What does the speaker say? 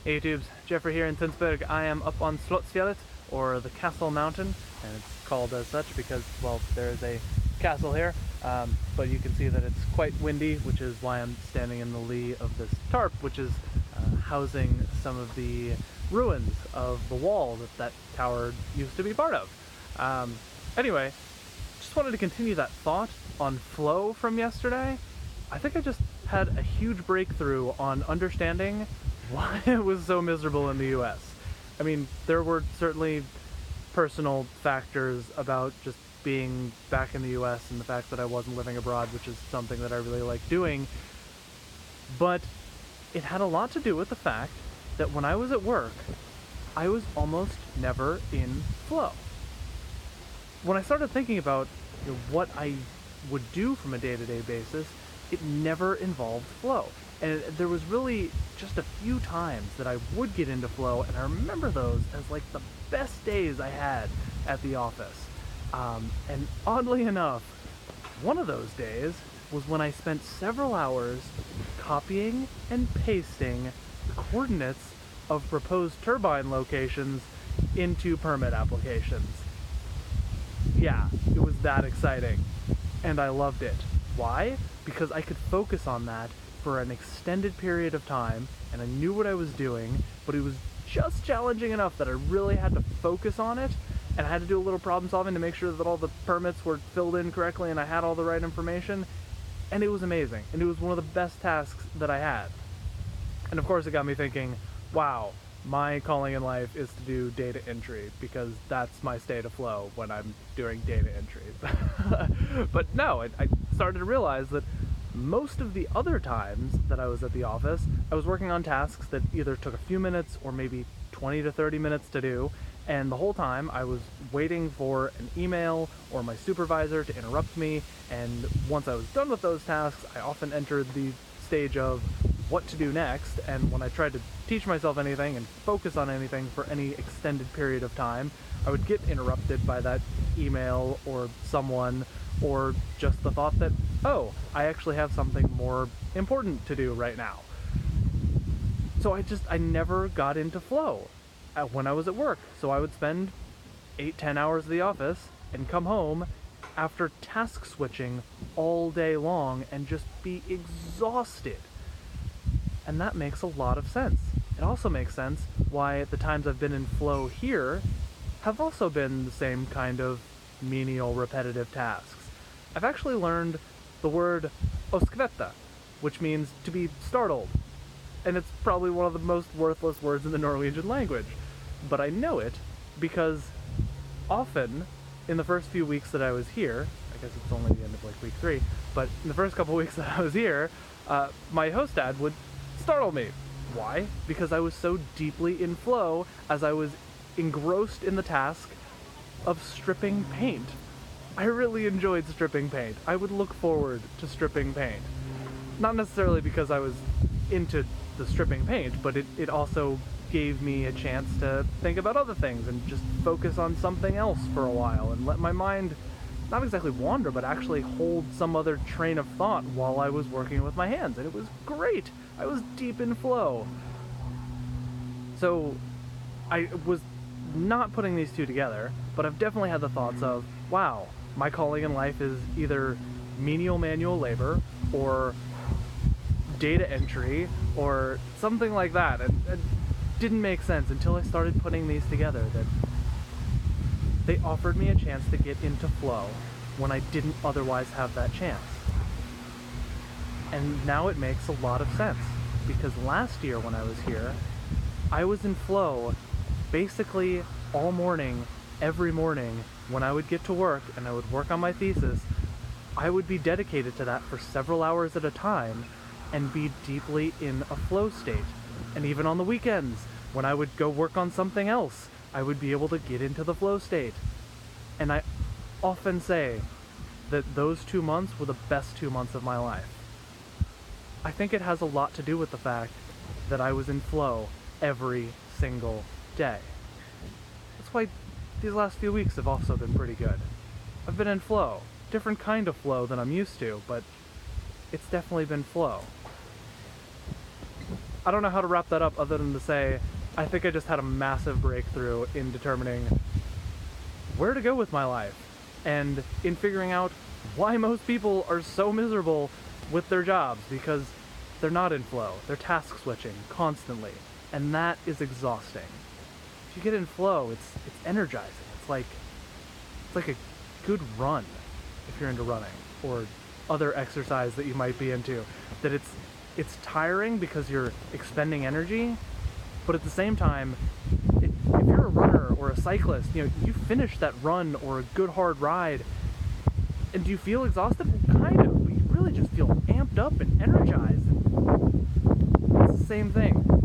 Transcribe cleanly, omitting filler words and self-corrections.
Hey YouTubes, Geoffrey here in Tønsberg. I am up on Slottsfjellet, or the Castle Mountain, and it's called as such because, well, there is a castle here, but you can see that it's quite windy, which is why I'm standing in the lee of this tarp, which is housing some of the ruins of the wall that tower used to be part of. Anyway, just wanted to continue that thought on flow from yesterday. I think I just had a huge breakthrough on understanding why it was so miserable in the US. I mean, there were certainly personal factors about just being back in the US and the fact that I wasn't living abroad, which is something that I really like doing, but it had a lot to do with the fact that when I was at work, I was almost never in flow. When I started thinking about what I would do from a day-to-day basis, it never involved flow. And there was really just a few times that I would get into flow, and I remember those as like the best days I had at the office. And oddly enough, one of those days was when I spent several hours copying and pasting the coordinates of proposed turbine locations into permit applications. Yeah, it was that exciting, and I loved it. Why? Because I could focus on that for an extended period of time, and I knew what I was doing, but it was just challenging enough that I really had to focus on it, and I had to do a little problem solving to make sure that all the permits were filled in correctly and I had all the right information, and it was amazing, and it was one of the best tasks that I had. And of course it got me thinking, wow, my calling in life is to do data entry, because that's my state of flow when I'm doing data entry. But no, I started to realize that most of the other times that I was at the office, I was working on tasks that either took a few minutes or maybe 20 to 30 minutes to do, and the whole time I was waiting for an email or my supervisor to interrupt me, and once I was done with those tasks, I often entered the stage of what to do next, and when I tried to teach myself anything and focus on anything for any extended period of time, I would get interrupted by that email or someone, or just the thought that, oh, I actually have something more important to do right now. So I never got into flow when I was at work. So I would spend 8-10 hours at the office and come home after task switching all day long and just be exhausted. And that makes a lot of sense. It also makes sense why the times I've been in flow here have also been the same kind of menial, repetitive tasks. I've actually learned the word oskvetta, which means to be startled. And it's probably one of the most worthless words in the Norwegian language. But I know it because often in the first few weeks that I was here, I guess it's only the end of like week 3, but in the first couple weeks that I was here, my host dad would startle me. Why? Because I was so deeply in flow as I was engrossed in the task of stripping paint. I really enjoyed stripping paint. I would look forward to stripping paint. Not necessarily because I was into the stripping paint, but it also gave me a chance to think about other things and just focus on something else for a while and let my mind not exactly wander, but actually hold some other train of thought while I was working with my hands, and it was great. I was deep in flow. So I was not putting these two together, but I've definitely had the thoughts of, wow, my calling in life is either menial manual labor or data entry or something like that, and it didn't make sense until I started putting these together, that they offered me a chance to get into flow when I didn't otherwise have that chance. And now it makes a lot of sense, because last year when I was here, I was in flow basically all morning, every morning. When I would get to work and I would work on my thesis, I would be dedicated to that for several hours at a time and be deeply in a flow state. And even on the weekends, when I would go work on something else, I would be able to get into the flow state. And I often say that those 2 months were the best 2 months of my life. I think it has a lot to do with the fact that I was in flow every single day. That's why these last few weeks have also been pretty good. I've been in flow. Different kind of flow than I'm used to, but it's definitely been flow. I don't know how to wrap that up other than to say I think I just had a massive breakthrough in determining where to go with my life and in figuring out why most people are so miserable with their jobs, because they're not in flow. They're task switching constantly, and that is exhausting. If you get in flow, it's energizing. It's like a good run if you're into running or other exercise that you might be into. That it's tiring because you're expending energy, but at the same time, if you're a runner or a cyclist, you finish that run or a good hard ride, and do you feel exhausted? Well, kind of, but you really just feel amped up and energized. It's the same thing.